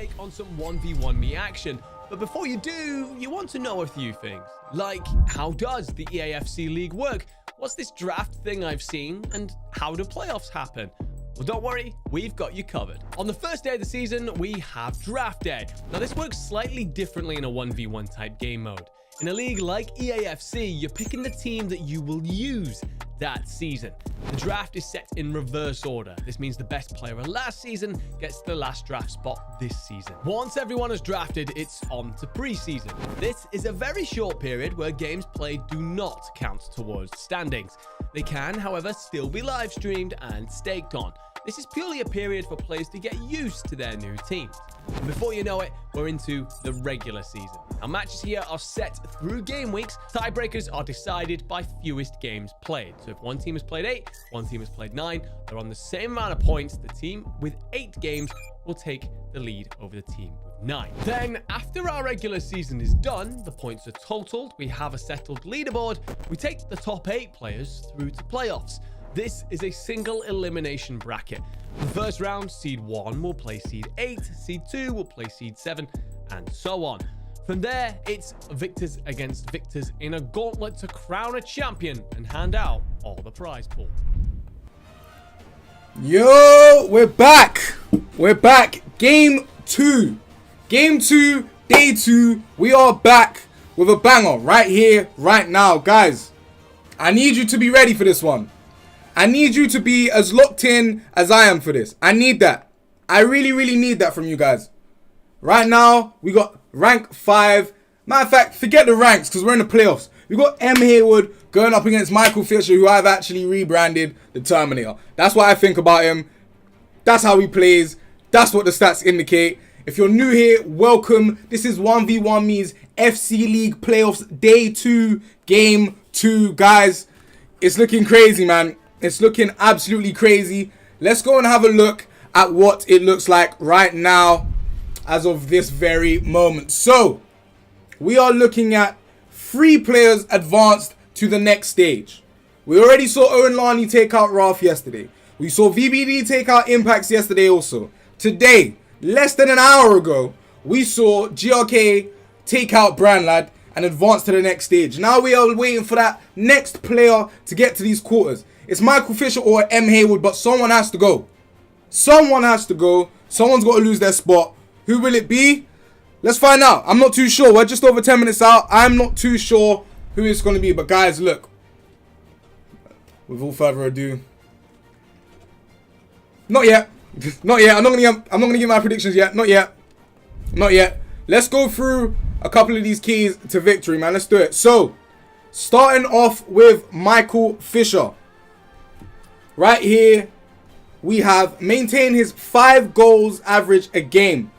take on some 1v1 me action. But before you do, you want to know a few things. Like, how does the EAFC League work? What's this draft thing I've seen? And how do playoffs happen? Well, don't worry, we've got you covered. On the first day of the season, we have Draft Day. Now, this works slightly differently in a 1v1 type game mode. In a league like EAFC, you're picking the team that you will use that season. The draft is set in reverse order. This means the best player of last season gets the last draft spot this season. Once everyone is drafted, it's on to preseason. This is a very short period where games played do not count towards standings. They can, however, still be live streamed and staked on. This is purely a period for players to get used to their new teams. And before you know it, we're into the regular season. Our matches here are set through game weeks. Tiebreakers are decided by fewest games played. So if one team has played 8, one team has played 9, they're on the same amount of points. The team with 8 games will take the lead over the team with 9. Then, after our regular season is done, the points are totaled, we have a settled leaderboard, we take the top 8 players through to playoffs. This is a single elimination bracket. The first round, seed 1 will play seed 8, seed 2 will play seed 7, and so on. From there, it's victors against victors in a gauntlet to crown a champion and hand out all the prize pool. Yo, we're back. We're back. Game 2. Game 2, day 2. We are back with a banger right here, right now. Guys, I need you to be ready for this one. I need you to be as locked in as I am for this. I need that. I really, really need that from you guys. Right now, we got rank 5. Matter of fact, forget the ranks because we're in the playoffs. We got MHaywxrd going up against MichaelFisher, who I've actually rebranded the Terminator. That's what I think about him. That's how he plays. That's what the stats indicate. If you're new here, welcome. This is 1v1 me's FC League Playoffs Day 2, Game 2. Guys, it's looking crazy, man. It's looking absolutely crazy. Let's go and have a look at what it looks like right now as of this very moment. So, we are looking at 3 players advanced to the next stage. We already saw Owen Lani take out Ralph yesterday. We saw VBD take out Impacts yesterday also. Today, less than an hour ago, we saw GRK take out Brandlad and advance to the next stage. Now we are waiting for that next player to get to these quarters. It's MichaelFisher or MHaywxrd, but someone has to go. Someone has to go. Someone's got to lose their spot. Who will it be? Let's find out. I'm not too sure. We're just over 10 minutes out. I'm not too sure who it's going to be. But guys, look. Without further ado. Not yet. Not yet. I'm not gonna give my predictions yet. Not yet. Not yet. Let's go through a couple of these keys to victory, man. Let's do it. So, starting off with MichaelFisher. Right here, we have maintained his 5 goals average a game.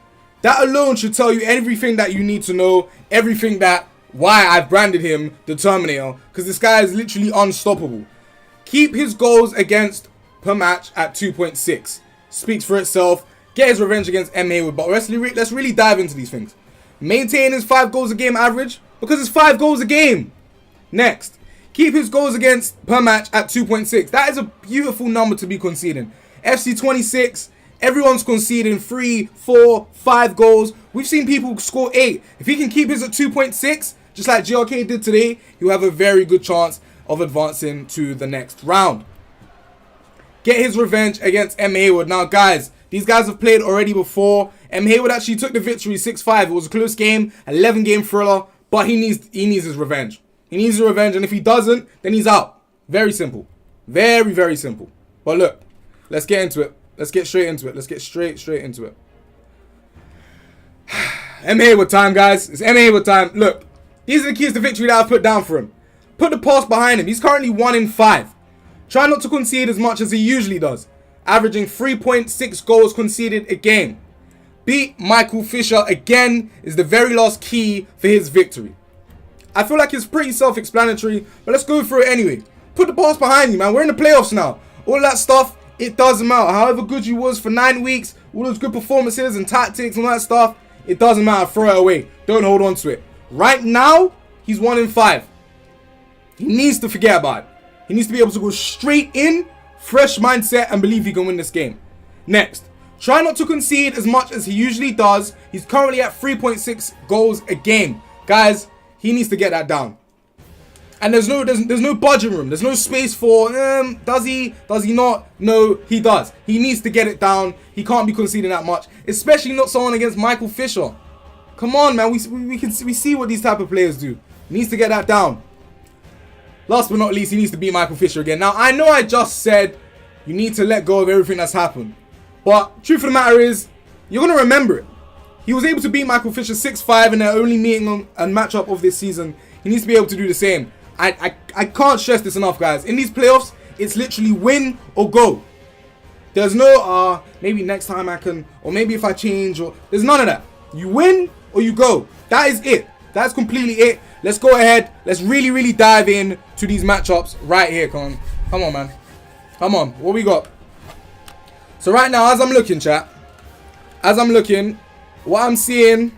That alone should tell you everything that you need to know. Everything that why I've branded him the Terminator. Because this guy is literally unstoppable. Keep his goals against per match at 2.6. Speaks for itself. Get his revenge against MHaywxrd. But let's really dive into these things. Maintain his 5 goals a game average. Because it's 5 goals a game. Next. Keep his goals against per match at 2.6. That is a beautiful number to be conceding. FC 26, everyone's conceding 3, 4, 5 goals. We've seen people score 8. If he can keep his at 2.6, just like GRK did today, he'll have a very good chance of advancing to the next round. Get his revenge against MHaywxrd. Now, guys, these guys have played already before. MHaywxrd actually took the victory 6-5. It was a close game, 11-game thriller, but he needs his revenge. He needs his revenge, and if he doesn't, then he's out. Very simple. Very, very simple. But look, let's get into it. Let's get straight into it. Let's get straight into it. MHaywxrd time, guys. It's MHaywxrd time. Look, these are the keys to victory that I've put down for him. Put the pass behind him. He's currently 1 in 5. Try not to concede as much as he usually does. Averaging 3.6 goals conceded a game. Beat MichaelFisher again is the very last key for his victory. I feel like it's pretty self-explanatory, but let's go through it anyway. Put the pass behind you, man. We're in the playoffs now. All that stuff, it doesn't matter. However good you was for 9 weeks, all those good performances and tactics and all that stuff, it doesn't matter. Throw it away. Don't hold on to it. Right now, he's 1 in 5. He needs to forget about it. He needs to be able to go straight in, fresh mindset, and believe he can win this game. Next, Try not to concede as much as he usually does. He's currently at 3.6 goals a game. Guys, he needs to get that down. And there's no budging room. There's no space for, does he? Does he not? No, he does. He needs to get it down. He can't be conceding that much. Especially not someone against Michael Fisher. Come on, man. We see what these type of players do. He needs to get that down. Last but not least, he needs to beat Michael Fisher again. Now, I know I just said you need to let go of everything that's happened. But truth of the matter is, you're going to remember it. He was able to beat Michael Fisher 6-5 in their only meeting and matchup of this season. He needs to be able to do the same. I can't stress this enough, guys. In these playoffs, it's literally win or go. There's no, maybe next time I can, or maybe if I change, or there's none of that. You win or you go. That is it. That's completely it. Let's go ahead. Let's really dive in to these matchups right here, Con. Come on, man. Come on. What we got? So right now, as I'm looking, chat, what I'm seeing,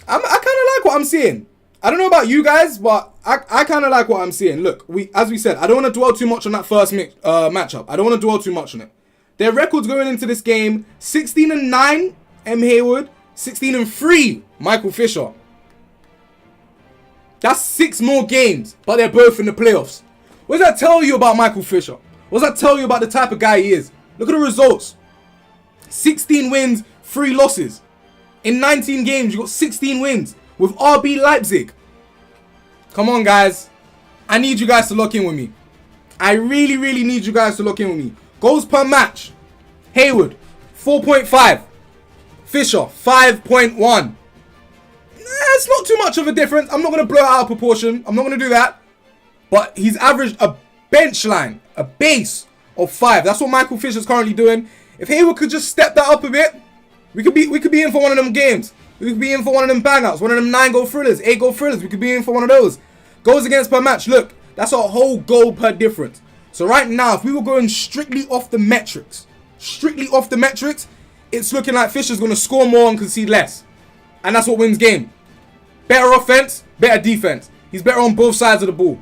I kind of like what I'm seeing. I don't know about you guys, but I kind of like what I'm seeing. Look, as we said, I don't want to dwell too much on that first matchup. I don't want to dwell too much on it. Their records going into this game, 16-9, Haywxrd, 16-3, Michael Fisher. That's 6 more games, but they're both in the playoffs. What does that tell you about Michael Fisher? What does that tell you about the type of guy he is? Look at the results. 16 wins, 3 losses. In 19 games, you got 16 wins with RB Leipzig. Come on, guys. I need you guys to lock in with me. I really need you guys to lock in with me. Goals per match. Haywxrd, 4.5. Fisher, 5.1. It's not too much of a difference. I'm not going to blow it out of proportion. I'm not going to do that. But he's averaged a bench line, a base of 5. That's what Michael Fisher's currently doing. If Haywxrd could just step that up a bit, we could be in for one of them games. We could be in for one of them bangouts, one of them 9-goal thrillers, 8-goal thrillers. We could be in for one of those. Goals against per match. Look, that's a whole goal per difference. So right now, if we were going strictly off the metrics, it's looking like Fisher's going to score more and concede less. And that's what wins game. Better offense, better defense. He's better on both sides of the ball.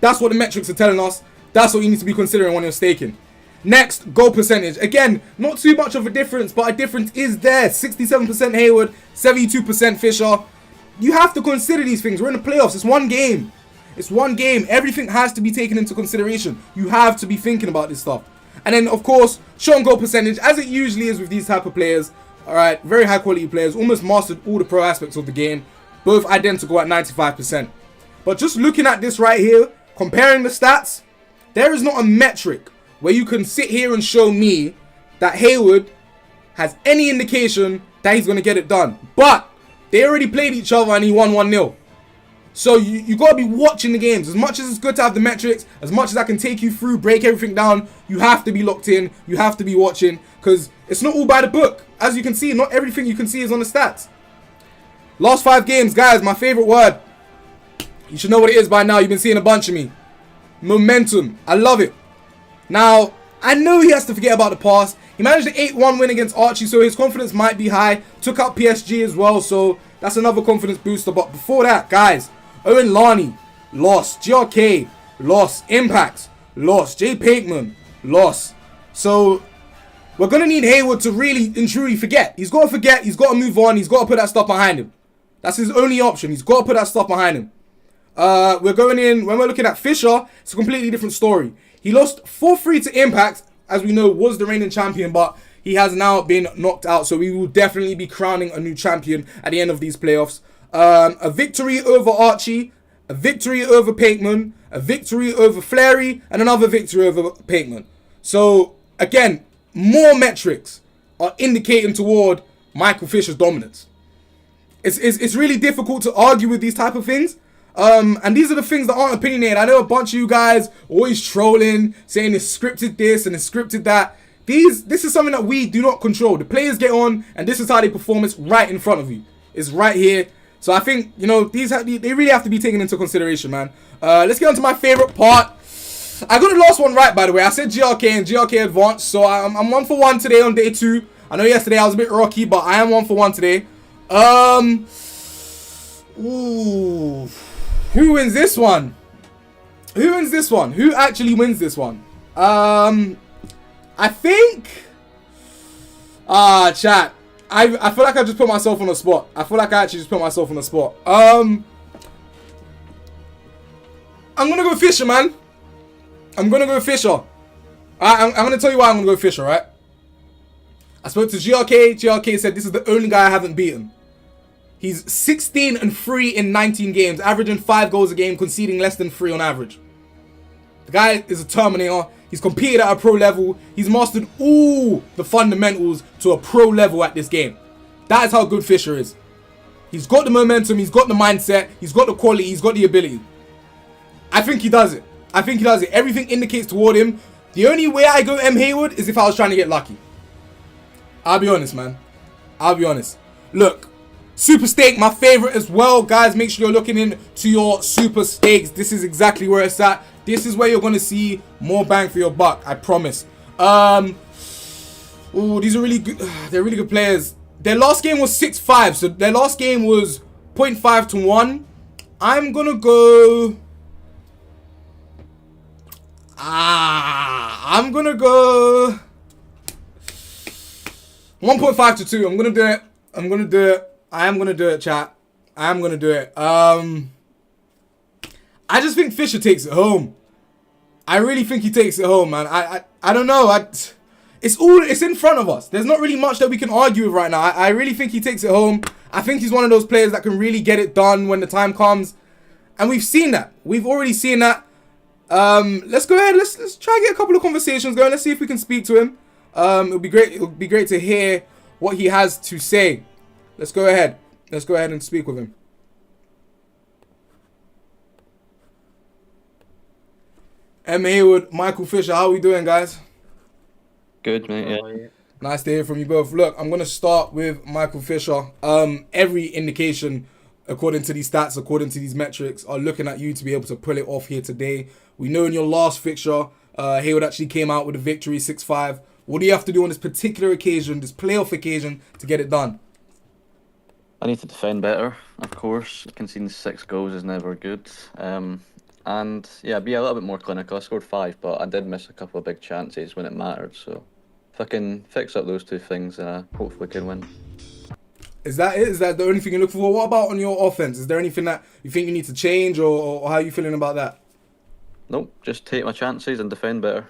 That's what the metrics are telling us. That's what you need to be considering when you're staking. Next, goal percentage. Again, not too much of a difference, but a difference is there. 67% Haywxrd, 72% Fisher. You have to consider these things. We're in the playoffs. It's one game. It's one game. Everything has to be taken into consideration. You have to be thinking about this stuff. And then, of course, shot on goal percentage, as it usually is with these type of players. All right, very high quality players. Almost mastered all the pro aspects of the game. Both identical at 95%. But just looking at this right here, comparing the stats, there is not a metric where you can sit here and show me that Haywxrd has any indication that he's going to get it done. But they already played each other and he won 1-0. So you got to be watching the games. As much as it's good to have the metrics, as much as I can take you through, break everything down, you have to be locked in. You have to be watching because it's not all by the book. As you can see, not everything you can see is on the stats. Last 5 games, guys, my favorite word. You should know what it is by now. You've been seeing a bunch of me. Momentum. I love it. Now, I know he has to forget about the past. He managed an 8-1 win against Archie, so his confidence might be high. Took out PSG as well, so that's another confidence booster. But before that, guys, Owen Larney, lost. GRK, lost. Impact, lost. Jay Pakeman, lost. So, we're going to need Haywxrd to really and truly forget. He's got to forget. He's got to move on. He's got to put that stuff behind him. That's his only option. He's got to put that stuff behind him. We're going in, when we're looking at Fisher, it's a completely different story. He lost 4-3 to Impact, as we know, was the reigning champion, but he has now been knocked out, so we will definitely be crowning a new champion at the end of these playoffs. A victory over Archie, a victory over Pakeman, a victory over Flary, and another victory over Pakeman. So, again, more metrics are indicating toward Michael Fisher's dominance. It's really difficult to argue with these type of things. And these are the things that aren't opinionated. I know a bunch of you guys always trolling, saying it's scripted this and it's scripted that. This is something that we do not control. The players get on, and this is how they perform. It's right in front of you. It's right here. So I think, you know, they really have to be taken into consideration, man. Let's get on to my favorite part. I got the last one right, by the way. I said GRK and GRK advanced, so I'm 1 for 1 today on day 2. I know yesterday I was a bit rocky, but I am 1 for 1 today. Ooh. Who wins this one? Who wins this one? Who actually wins this one? I think Chat. I feel like I just put myself on the spot. I feel like I actually just put myself on the spot. I'm gonna go Fisher, man. I'm gonna go Fisher. I'm gonna tell you why I'm gonna go Fisher, right? I spoke to GRK. GRK said this is the only guy I haven't beaten. He's 16-3 in 19 games, averaging 5 goals a game, conceding less than 3 on average. The guy is a Terminator. He's competed at a pro level. He's mastered all the fundamentals to a pro level at this game. That is how good Fisher is. He's got the momentum. He's got the mindset. He's got the quality. He's got the ability. I think he does it. I think he does it. Everything indicates toward him. The only way I go MHaywxrd is if I was trying to get lucky. I'll be honest, man. I'll be honest. Look, Super Stake, my favorite as well. Guys, make sure you're looking into your Super Stakes. This is exactly where it's at. This is where you're going to see more bang for your buck. I promise. Ooh, these are really good. They're really good players. Their last game was 6-5. So their last game was 0.5 to 1. I'm going to go... I'm going to go... 1.5 to 2. I'm going to do it. I'm going to do it. I am going to do it, chat. I am going to do it. I just think Fisher takes it home. I really think he takes it home, man. I don't know. It's in front of us. There's not really much that we can argue with right now. I really think he takes it home. I think he's one of those players that can really get it done when the time comes. And we've seen that. We've already seen that. Let's go ahead. Let's try and get a couple of conversations going. Let's see if we can speak to him. It'll be great. It'll be great to hear what he has to say. Let's go ahead. Let's go ahead and speak with him. MHaywxrd, Michael Fisher, how are we doing, guys? Good, mate. Yeah. Nice to hear from you both. Look, I'm gonna start with Michael Fisher. Every indication, according to these stats, according to these metrics, are looking at you to be able to pull it off here today. We know in your last fixture, Hayward actually came out with a victory, 6-5. What do you have to do on this particular occasion, this playoff occasion, to get it done? I need to defend better, of course. Conceding 6 goals is never good. And yeah, be a little bit more clinical. I scored 5, but I did miss a couple of big chances when it mattered. So if I can fix up those 2 things, hopefully we can win. Is that it? Is that the only thing you look for? What about on your offense? Is there anything that you think you need to change, or how are you feeling about that? Nope, just take my chances and defend better.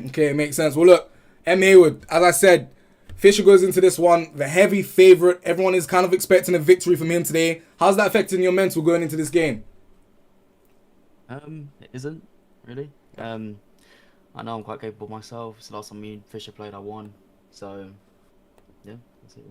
Okay, makes sense. Well, look, MHaywxrd, as I said, Fisher goes into this one, the heavy favourite. Everyone is kind of expecting a victory from him today. How's that affecting your mental going into this game? It isn't, really. I know I'm quite capable myself. It's the last time me and Fisher played, I won. So, yeah, that's it.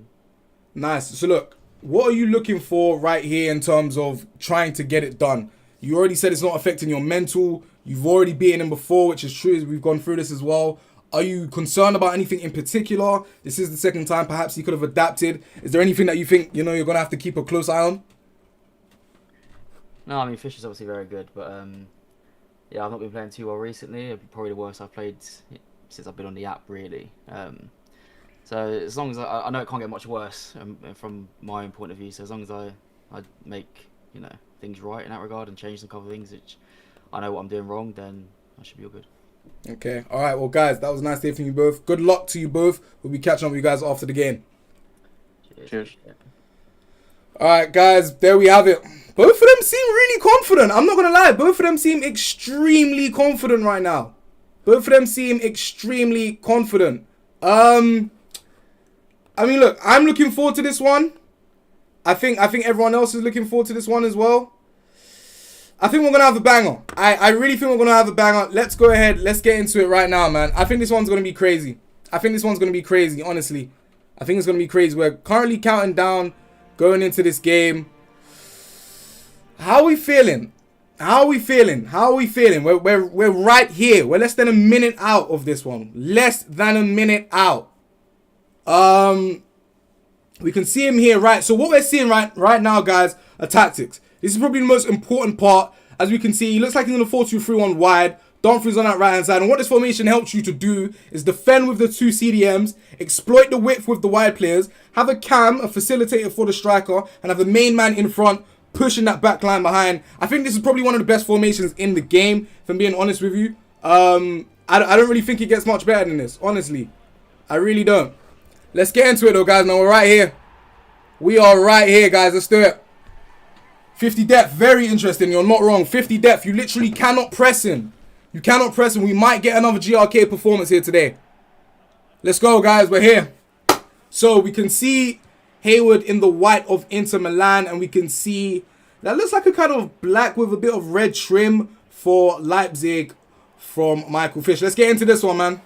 Nice. So, look, what are you looking for right here in terms of trying to get it done? You already said it's not affecting your mental. You've already beaten him before, which is true. We've gone through this as well. Are you concerned about anything in particular? This is the second time. Perhaps he could have adapted. Is there anything that you think, you're going to have to keep a close eye on? No, I mean, Fisher's obviously very good, but yeah, I've not been playing too well recently. It'd be probably the worst I've played since I've been on the app, really. So as long as I know it can't get much worse from my own point of view. So as long as I make things right in that regard and change some couple of things, which I know what I'm doing wrong, then I should be all good. Okay. All right. Well, guys, that was nice to hear from you both. Good luck to you both. We'll be catching up with you guys after the game. Cheers. Yeah. All right, guys. There we have it. Both of them seem really confident. I'm not going to lie. Both of them seem extremely confident right now. Both of them seem extremely confident. I mean, look, I'm looking forward to this one. I think everyone else is looking forward to this one as well. I think we're going to have a banger. I really think we're going to have a banger. Let's go ahead. Let's get into it right now, man. I think this one's going to be crazy. Honestly. I think it's going to be crazy. We're currently counting down, going into this game. How are we feeling? We're right here. We're less than a minute out of this one. Less than a minute out. We can see him here, right? So what we're seeing right now, guys, are tactics. This is probably the most important part. As we can see, he looks like he's going to 4-2-3-1 wide. Dumfries on that right-hand side. And what this formation helps you to do is defend with the 2 CDMs, exploit the width with the wide players, have a cam, a facilitator for the striker, and have the main man in front, pushing that back line behind. I think this is probably one of the best formations in the game, if I'm being honest with you. I don't really think it gets much better than this, honestly. I really don't. Let's get into it though, guys. Now we're right here. We are right here, guys. Let's do it. 50 depth. Very interesting. You're not wrong. 50 depth. You literally cannot press him. You cannot press him. We might get another GRK performance here today. Let's go, guys. We're here. So we can see Hayward in the white of Inter Milan. And we can see that looks like a kind of black with a bit of red trim for Leipzig from Michael Fisher. Let's get into this one, man.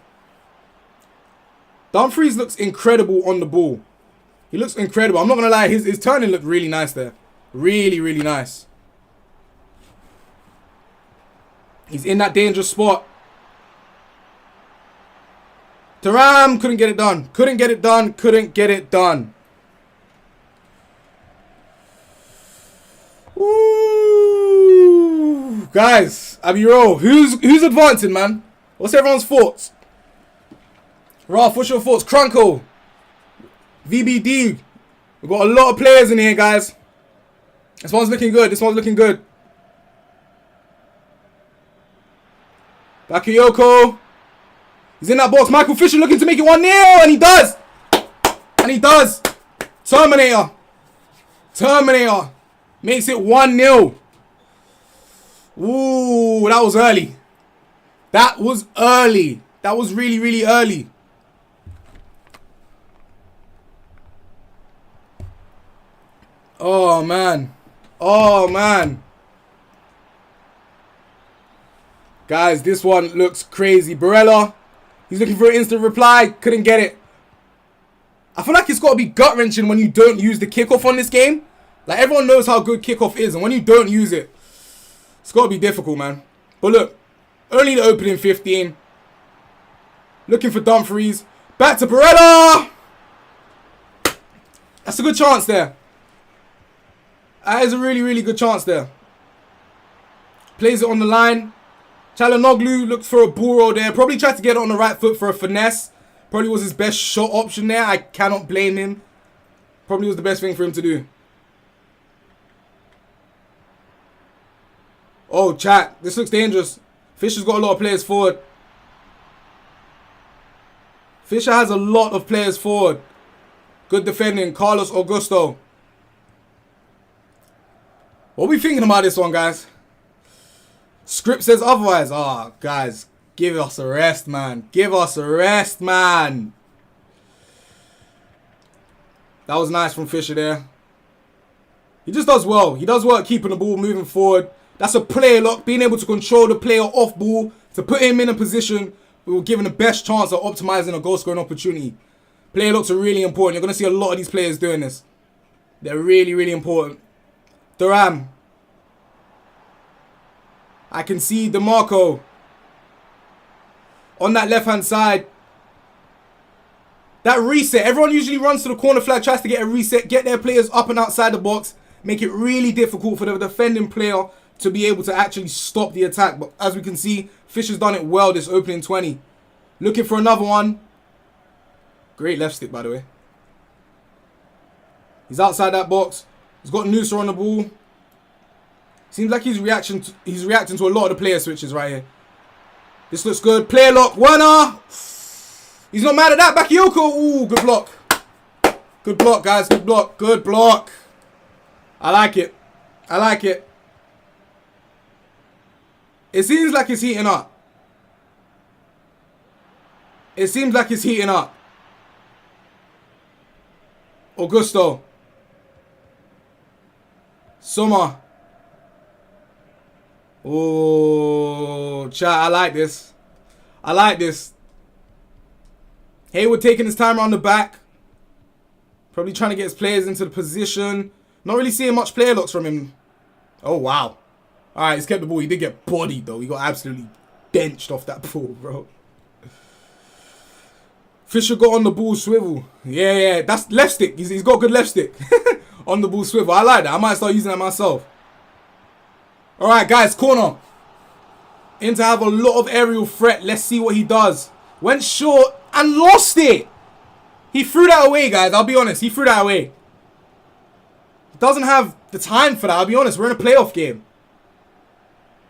Dumfries looks incredible on the ball. He looks incredible. I'm not going to lie. His turning looked really nice there. Really, really nice. He's in that dangerous spot. Thuram couldn't get it done. Couldn't get it done. Couldn't get it done. Ooh. Guys, Abbey Rowe. Who's advancing, man? What's everyone's thoughts? Ralph, what's your thoughts? Krunko. VBD. We've got a lot of players in here, guys. This one's looking good. This one's looking good. Bakayoko. He's in that box. Michael Fisher looking to make it 1-0. And he does. And he does. Terminator. Terminator. Makes it 1-0. Ooh, that was early. That was early. That was really, really early. Oh, man. Oh, man. Guys, this one looks crazy. Barella. He's looking for an instant reply. Couldn't get it. I feel like it's got to be gut-wrenching when you don't use the kickoff on this game. Like, everyone knows how good kickoff is. And when you don't use it, it's got to be difficult, man. But look. Only the opening 15. Looking for Dumfries. Back to Barella. That's a good chance there. That is a really, really good chance there. Plays it on the line. Çalhanoğlu looks for a ball roll there. Probably tried to get it on the right foot for a finesse. Probably was his best shot option there. I cannot blame him. Probably was the best thing for him to do. Oh, chat. This looks dangerous. Fisher's got a lot of players forward. Fisher has a lot of players forward. Good defending. Carlos Augusto. What are we thinking about this one, guys? Script says otherwise. Oh, guys. Give us a rest, man. Give us a rest, man. That was nice from Fisher there. He just does well. He does well at keeping the ball moving forward. That's a player lock. Being able to control the player off ball. To put him in a position we will give him the best chance of optimizing a goal scoring opportunity. Player locks are really important. You're going to see a lot of these players doing this. They're really, really important. Thuram. I can see DeMarco. On that left-hand side. That reset. Everyone usually runs to the corner flag, tries to get a reset, get their players up and outside the box. Make it really difficult for the defending player to be able to actually stop the attack. But as we can see, Fisher's done it well this opening 20. Looking for another one. Great left stick, by the way. He's outside that box. He's got Noosa on the ball. Seems like he's reacting to a lot of the player switches right here. This looks good. Player lock. Werner. He's not mad at that. Bakayoko. Ooh, good block. Good block, guys. Good block. Good block. I like it. I like it. It seems like it's heating up. It seems like it's heating up. Augusto. Sommer. Oh, chat, I like this. I like this. Hayward taking his time around the back. Probably trying to get his players into the position. Not really seeing much player locks from him. Oh, wow. All right, he's kept the ball. He did get bodied, though. He got absolutely benched off that ball, bro. Fisher got on the ball swivel. Yeah. That's left stick. He's got good left stick. On the ball swivel. I like that. I might start using that myself. All right, guys. Corner. Inter have a lot of aerial threat. Let's see what he does. Went short and lost it. He threw that away, guys. I'll be honest. He threw that away. He doesn't have the time for that. I'll be honest. We're in a playoff game.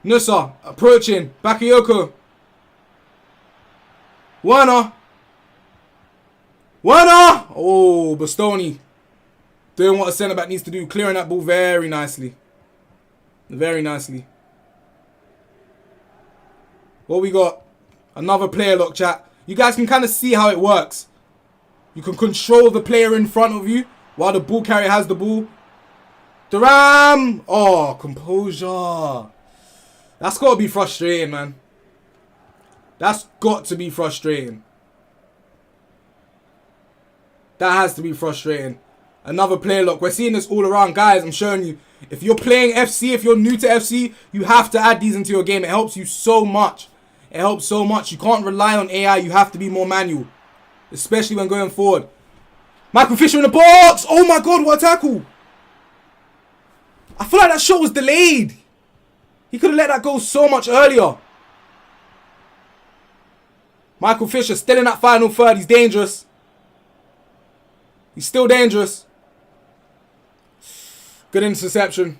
Nusa approaching. Bakayoko. Werner. Werner! Oh, Bastoni. Doing what a centre-back needs to do. Clearing that ball very nicely. Very nicely. What we got? Another player lock, chat. You guys can kind of see how it works. You can control the player in front of you while the ball carrier has the ball. Thuram! Oh, composure. That's got to be frustrating, man. That's got to be frustrating. That has to be frustrating. Another player lock. We're seeing this all around. Guys, I'm showing you. If you're playing FC, if you're new to FC, you have to add these into your game. It helps you so much. It helps so much. You can't rely on AI. You have to be more manual. Especially when going forward. Michael Fisher in the box. Oh my God, what a tackle. I feel like that shot was delayed. He could have let that go so much earlier. Michael Fisher still in that final third. He's dangerous. He's still dangerous. Good interception.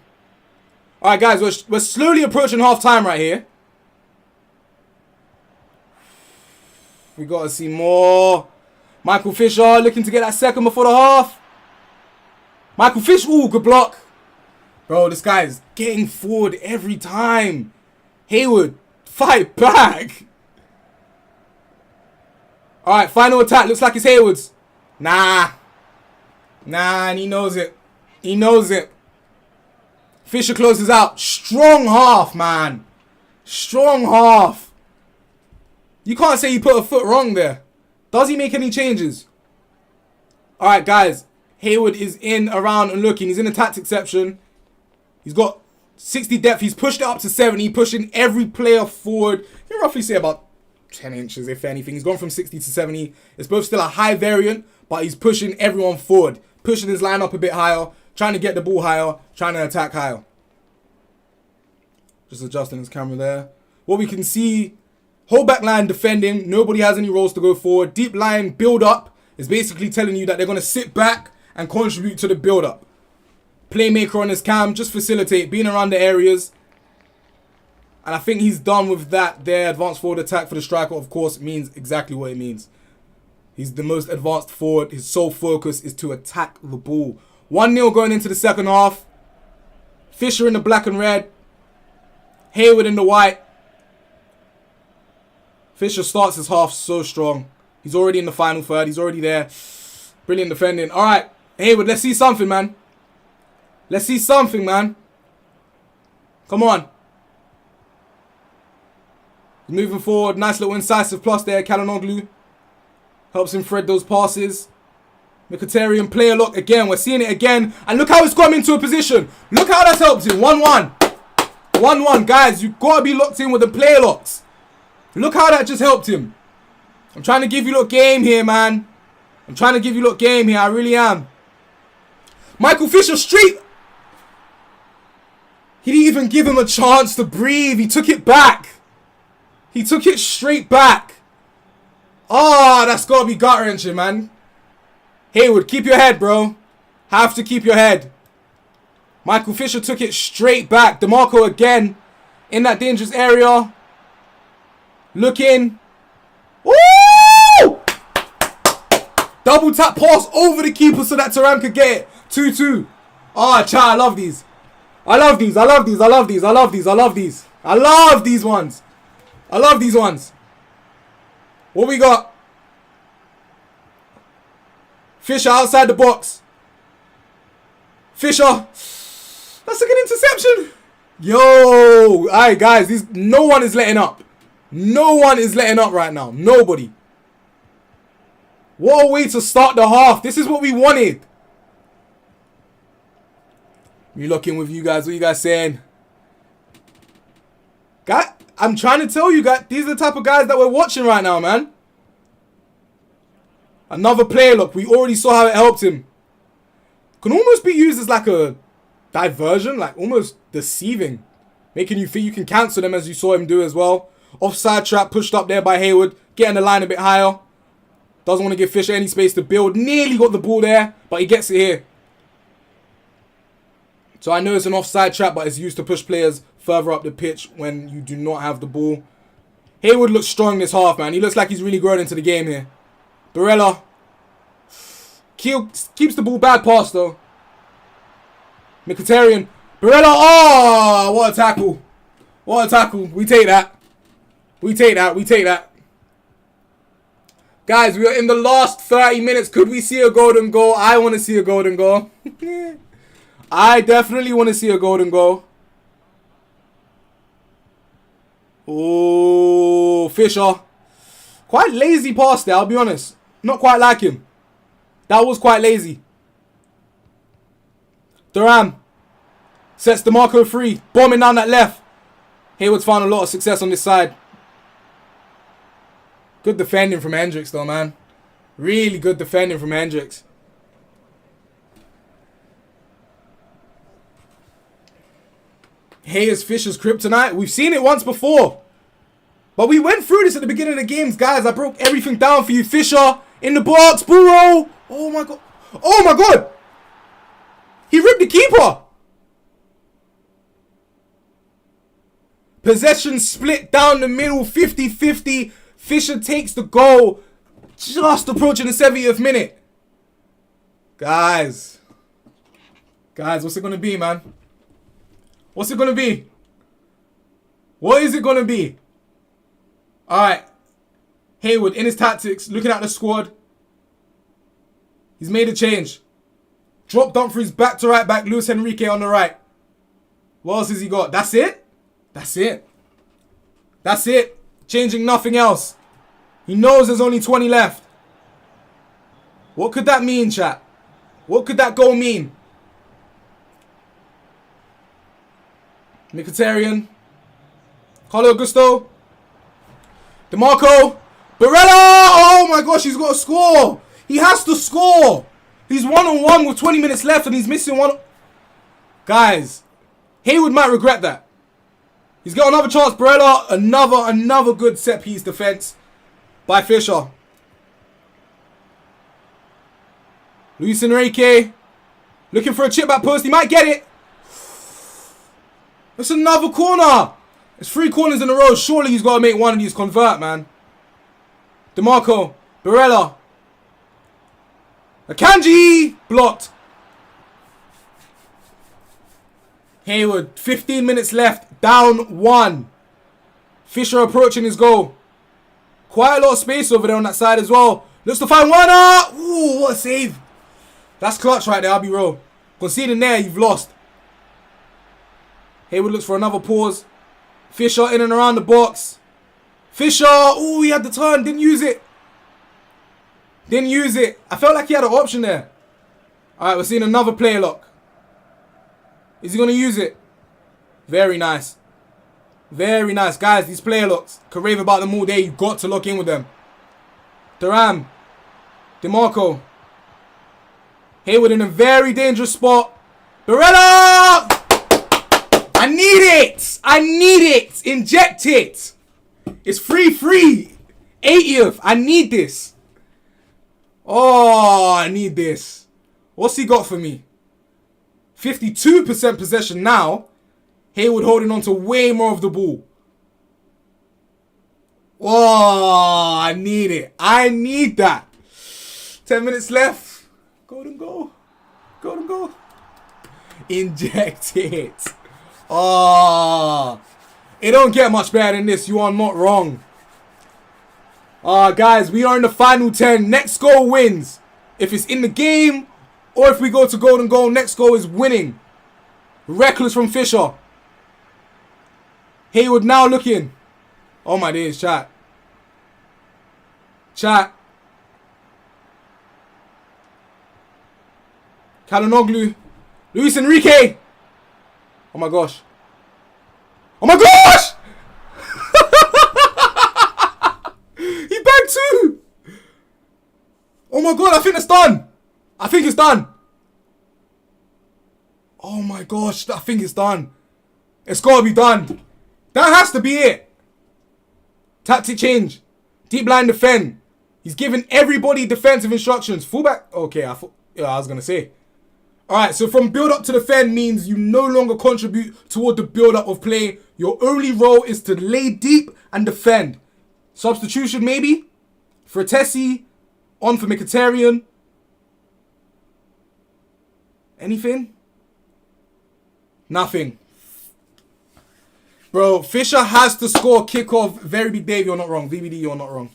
Alright, guys. We're slowly approaching half-time right here. We got to see more. Michael Fisher looking to get that second before the half. Michael Fisher. Ooh, good block. Bro, this guy is getting forward every time. Hayward, fight back. Alright, final attack. Looks like it's Hayward's. Nah, and he knows it. He knows it. Fisher closes out. Strong half, man. Strong half. You can't say he put a foot wrong there. Does he make any changes? Alright, guys. Hayward is in, around, and looking. He's in the tactics section. He's got 60 depth. He's pushed it up to 70. Pushing every player forward. You can roughly say about 10 inches, if anything. He's gone from 60 to 70. It's both still a high variant, but he's pushing everyone forward. Pushing his line up a bit higher. Trying to get the ball higher. Trying to attack higher. Just adjusting his camera there. What we can see, whole back line defending. Nobody has any roles to go forward. Deep line build up is basically telling you that they're going to sit back and contribute to the build up. Playmaker on his cam, just facilitate, being around the areas. And I think he's done with that. Their advanced forward attack for the striker, of course, means exactly what it means. He's the most advanced forward. His sole focus is to attack the ball. 1-0 going into the second half. Fisher in the black and red. Hayward in the white. Fisher starts his half so strong. He's already in the final third. He's already there. Brilliant defending. All right, Hayward, let's see something, man. Let's see something, man. Come on. He's moving forward. Nice little incisive plus there. Kalanoglu helps him thread those passes. Mkhitaryan player lock again. We're seeing it again. And look how it's got him into a position. Look how that's helped him. 1-1. 1-1. Guys, you've got to be locked in with the player locks. Look how that just helped him. I'm trying to give you a little game here, man. I'm trying to give you a little game here. I really am. Michael Fisher straight. He didn't even give him a chance to breathe. He took it back. He took it straight back. Ah, that's got to be gut-wrenching, man. Hayward, keep your head, bro. Have to keep your head. Michael Fisher took it straight back. DeMarco again in that dangerous area. Looking. Woo! Double tap pass over the keeper so that Thuram could get it. 2-2. Ah, chat, I love these. I love these. I love these. I love these. I love these. I love these. I love these ones. I love these ones. What we got? Fisher outside the box. Fisher. That's a good interception. Yo. Alright, guys. No one is letting up. No one is letting up right now. Nobody. What a way to start the half. This is what we wanted. Me looking with you guys. What you guys saying? Guy, I'm trying to tell you guys. These are the type of guys that we're watching right now, man. Another player look. We already saw how it helped him. Can almost be used as like a diversion. Like almost deceiving. Making you think you can cancel them as you saw him do as well. Offside trap pushed up there by Hayward. Getting the line a bit higher. Doesn't want to give Fisher any space to build. Nearly got the ball there. But he gets it here. So I know it's an offside trap, but it's used to push players further up the pitch when you do not have the ball. Hayward looks strong this half, man. He looks like he's really grown into the game here. Barella. keeps the ball back pass though. Mkhitaryan. Barella. Oh, what a tackle. What a tackle. We take that. We take that. We take that. Guys, we are in the last 30 minutes. Could we see a golden goal? I want to see a golden goal. I definitely want to see a golden goal. Oh, Fisher. Quite lazy pass there, I'll be honest. Not quite like him. That was quite lazy. Thuram sets DeMarco free. Bombing down that left. Hayward's found a lot of success on this side. Good defending from Hendricks though, man. Really good defending from Hendricks. Hey, is Fisher's kryptonite? We've seen it once before. But we went through this at the beginning of the games, guys. I broke everything down for you. Fisher in the box. Burrow. Oh my god. Oh my god. He ripped the keeper. Possession split down the middle. 50-50. Fisher takes the goal. Just approaching the 70th minute. Guys. Guys, what's it going to be, man? What's it going to be? What is it going to be? Alright. Hayward in his tactics. Looking at the squad. He's made a change. Drop Dumfries back to right back. Luis Enrique on the right. What else has he got? That's it? That's it. That's it. Changing nothing else. He knows there's only 20 left. What could that mean, chat? What could that goal mean? Mkhitaryan. Carlo Augusto. DeMarco. Barella! Oh my gosh, he's got to score. He has to score. He's 1-on-1 with 20 minutes left and he's missing one. Guys, Hayward might regret that. He's got another chance. Barella, another good set piece defense by Fisher. Luis Enrique looking for a chip back post. He might get it. It's another corner. It's 3 corners in a row. Surely he's got to make one of these convert, man. DeMarco. Barella. Akanji. Blocked. Hayward. 15 minutes left. Down 1. Fisher approaching his goal. Quite a lot of space over there on that side as well. Looks to find one. Ooh, what a save. That's clutch right there, I'll be real. Conceding there, you've lost. Hayward looks for another pause. Fisher in and around the box. Fisher. Ooh, he had the turn. Didn't use it. Didn't use it. I felt like he had an option there. Alright, we're seeing another player lock. Is he going to use it? Very nice. Very nice. Guys, these player locks. Can rave about them all day. You've got to lock in with them. Thuram. DeMarco. Hayward in a very dangerous spot. Barella! I need it! I need it! Inject it! It's free! 80th. I need this. Oh, I need this. What's he got for me? 52% possession now. Hayward holding on to way more of the ball. Oh, I need it. I need that. 10 minutes left. Golden goal. Golden goal. Inject it. Oh, it don't get much better than this. You are not wrong. Guys, we are in the final 10. Next goal wins. If it's in the game or if we go to golden goal, next goal is winning. Reckless from Fisher. Hayward now looking. Oh my days, chat. Chat. Calhanoglu. Luis Enrique. Oh my gosh. Oh my gosh! He bagged 2. Oh my god, I think it's done. I think it's done. Oh my gosh, I think it's done. It's got to be done. That has to be it. Tactic change. Deep line defend. He's giving everybody defensive instructions. Fullback. Okay, I was going to say. Alright, so from build up to defend means you no longer contribute toward the build up of play. Your only role is to lay deep and defend. Substitution maybe. Fratesi on for Mkhitaryan. Anything? Nothing. Bro, Fisher has to score kickoff. Very big Dave, you're not wrong. VBD, you're not wrong.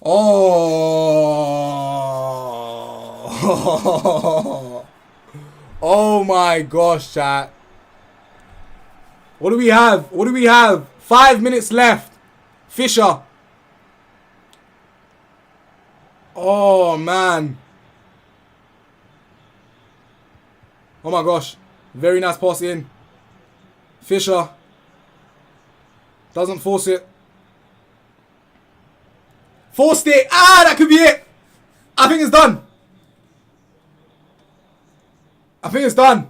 Oh. Oh my gosh, chat. What do we have? What do we have? 5 minutes left. Fisher. Oh, man. Oh my gosh. Very nice pass in. Fisher. Doesn't force it. Forced it. Ah, that could be it. I think it's done. I think it's done.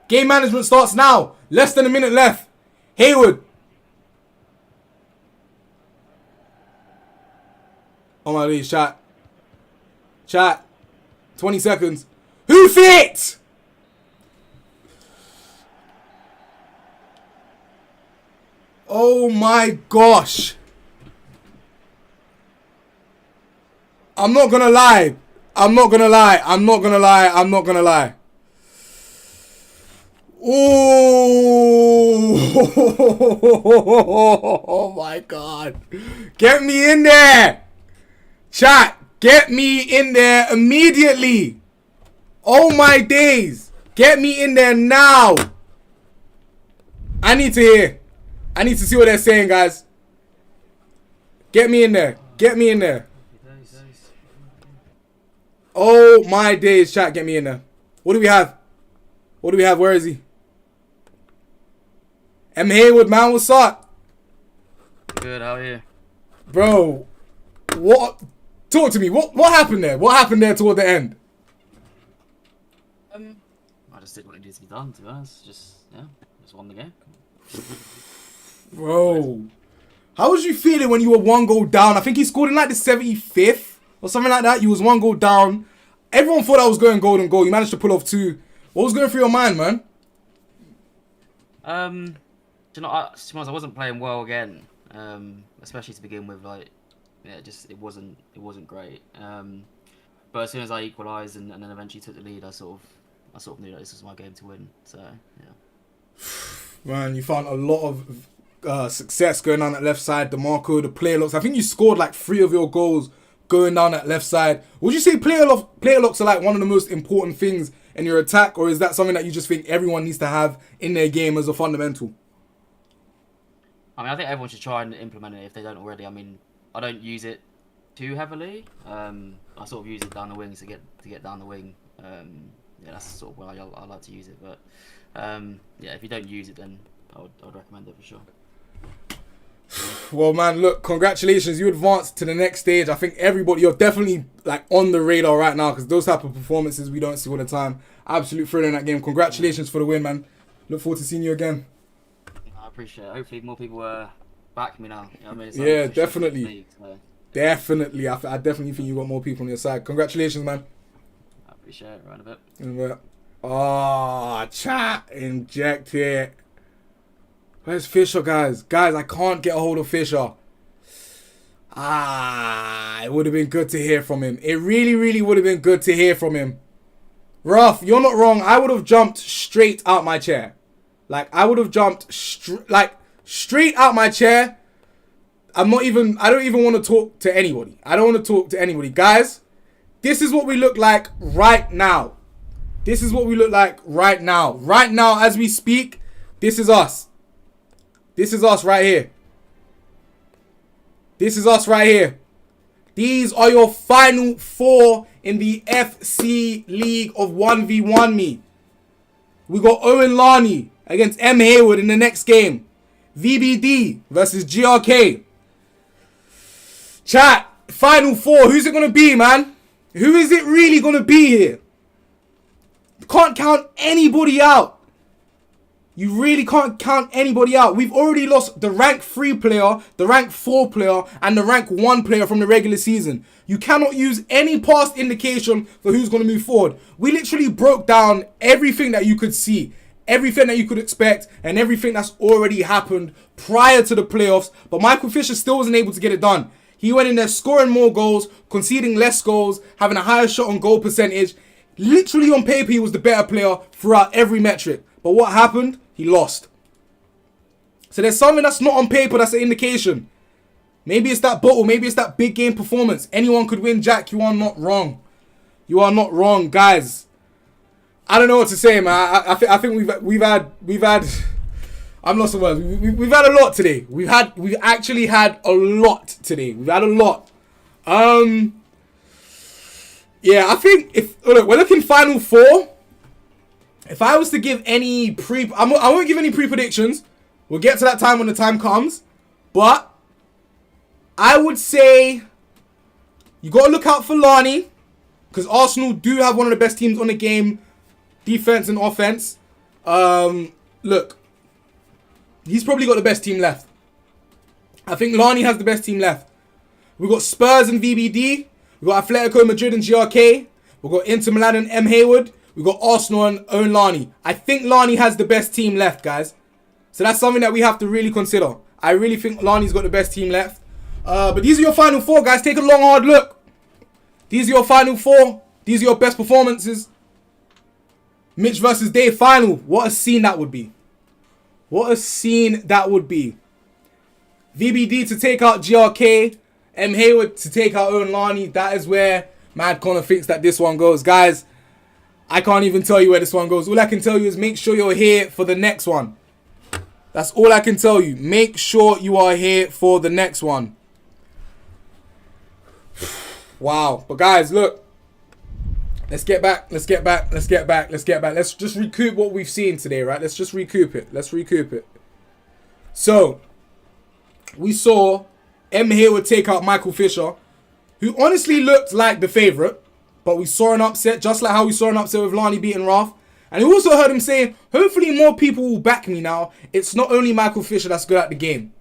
Game management starts now. Less than a minute left. Hayward. Oh my days, chat. Chat. 20 seconds. Who fit? Oh my gosh. I'm not gonna lie. I'm not gonna lie. I'm not gonna lie. I'm not gonna lie. Oh my God. Get me in there. Chat, get me in there immediately. Oh my days. Get me in there now. I need to hear. I need to see what they're saying, guys. Get me in there. Get me in there. Oh my days, chat, get me in there. What do we have? What do we have? Where is he? MHaywxrd, man, what's up? Good, how are you? Bro, what? Talk to me. What happened there? What happened there toward the end? I just did what needed to be done, to be honest. Just won the game. Bro, how was you feeling when you were 1 goal down? I think he scored in like the 75th or something like that. You was 1 goal down. Everyone thought I was going golden goal. You managed to pull off 2. What was going through your mind, man? You know, to be honest, I wasn't playing well again. Especially to begin with, like, yeah, it wasn't great. But as soon as I equalised and then eventually took the lead, I sort of knew that this was my game to win. So yeah. Man, you found a lot of success going down that left side. DeMarco, the player locks. I think you scored like 3 of your goals going down that left side. Would you say player locks are like one of the most important things in your attack, or is that something that you just think everyone needs to have in their game as a fundamental? I mean, I think everyone should try and implement it if they don't already. I mean, I don't use it too heavily. I sort of use it down the wings to get down the wing. Yeah, that's sort of where I like to use it. But yeah, if you don't use it, then I would recommend it for sure. Well, man, look, congratulations. You advanced to the next stage. I think you're definitely like on the radar right now, because those type of performances we don't see all the time. Absolute thrill in that game. Congratulations for the win, man. Look forward to seeing you again. I appreciate it. Hopefully more people back me now. You know what I mean? It's Yeah, definitely. League, so. Definitely. I definitely think you got more people on your side. Congratulations, man. I appreciate it. Right a bit. In a bit. Oh, chat. Inject it. Where's Fisher, guys? Guys, I can't get a hold of Fisher. It would have been good to hear from him. It really, really would have been good to hear from him. Ruff, you're not wrong. I would have jumped straight out my chair. Like, I would have jumped straight out my chair. I don't even want to talk to anybody. I don't want to talk to anybody. Guys, this is what we look like right now. This is what we look like right now. Right now, as we speak, this is us. This is us right here. This is us right here. These are your final 4 in the FC League of 1v1 me. We got Owen Larney against MHaywxrd in the next game. VBD versus GRK. Chat, final 4. Who's it going to be, man? Who is it really going to be here? Can't count anybody out. You really can't count anybody out. We've already lost the rank 3 player, the rank 4 player, and the rank 1 player from the regular season. You cannot use any past indication for who's going to move forward. We literally broke down everything that you could see, everything that you could expect, and everything that's already happened prior to the playoffs. But Michael Fisher still wasn't able to get it done. He went in there scoring more goals, conceding less goals, having a higher shot on goal percentage. Literally on paper, he was the better player throughout every metric. But what happened? He lost. So there's something that's not on paper that's an indication. Maybe it's that bottle. Maybe it's that big game performance. Anyone could win, Jack. You are not wrong. You are not wrong, guys. I don't know what to say, man. I think we've had. I'm lost for words. We've had a lot today. We've actually had a lot today. We've had a lot. Yeah, I think look, we're looking final 4. If I was to give any I won't give any predictions. We'll get to that time when the time comes. But I would say you got to look out for Lani, because Arsenal do have one of the best teams on the game, defense and offense. Look, he's probably got the best team left. I think Lani has the best team left. We've got Spurs and VBD. We've got Atletico Madrid and GRK. We've got Inter Milan and MHaywxrd. We've got Arsenal and own Lani. I think Lani has the best team left, guys. So that's something that we have to really consider. I really think Lani's got the best team left. But these are your final 4, guys. Take a long, hard look. These are your final 4. These are your best performances. Mitch versus Dave final. What a scene that would be. What a scene that would be. VBD to take out GRK. MHaywxrd to take out own Lani. That is where Mad Connor thinks that this one goes. Guys, I can't even tell you where this one goes. All I can tell you is make sure you're here for the next one. That's all I can tell you. Make sure you are here for the next one. Wow. But guys, look. Let's get back. Let's just recoup what we've seen today, right? Let's just recoup it. So, we saw MHaywxrd take out Michael Fisher, who honestly looked like the favourite. But we saw an upset, just like how we saw an upset with Lani beating Raf. And we also heard him saying, hopefully more people will back me now. It's not only Michael Fisher that's good at the game.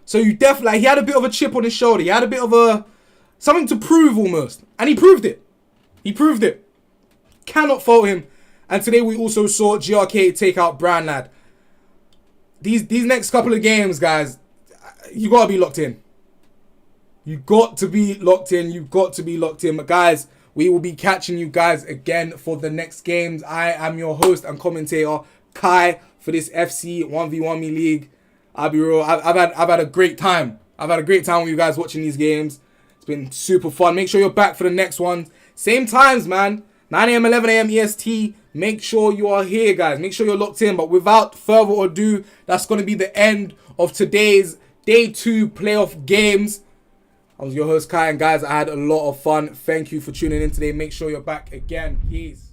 So you definitely, he had a bit of a chip on his shoulder. He had a bit of something to prove almost. And he proved it. Cannot fault him. And today we also saw GRK take out Brown Lad. These next couple of games, guys, you got to be locked in. You've got to be locked in. But guys, we will be catching you guys again for the next games. I am your host and commentator, Kai, for this FC 1v1 Me League. I'll be real. I've had a great time. I've had a great time with you guys watching these games. It's been super fun. Make sure you're back for the next one. Same times, man. 9 a.m., 11 a.m. EST. Make sure you are here, guys. Make sure you're locked in. But without further ado, that's going to be the end of today's Day 2 playoff games. I was your host, Kai, and guys, I had a lot of fun. Thank you for tuning in today. Make sure you're back again. Peace.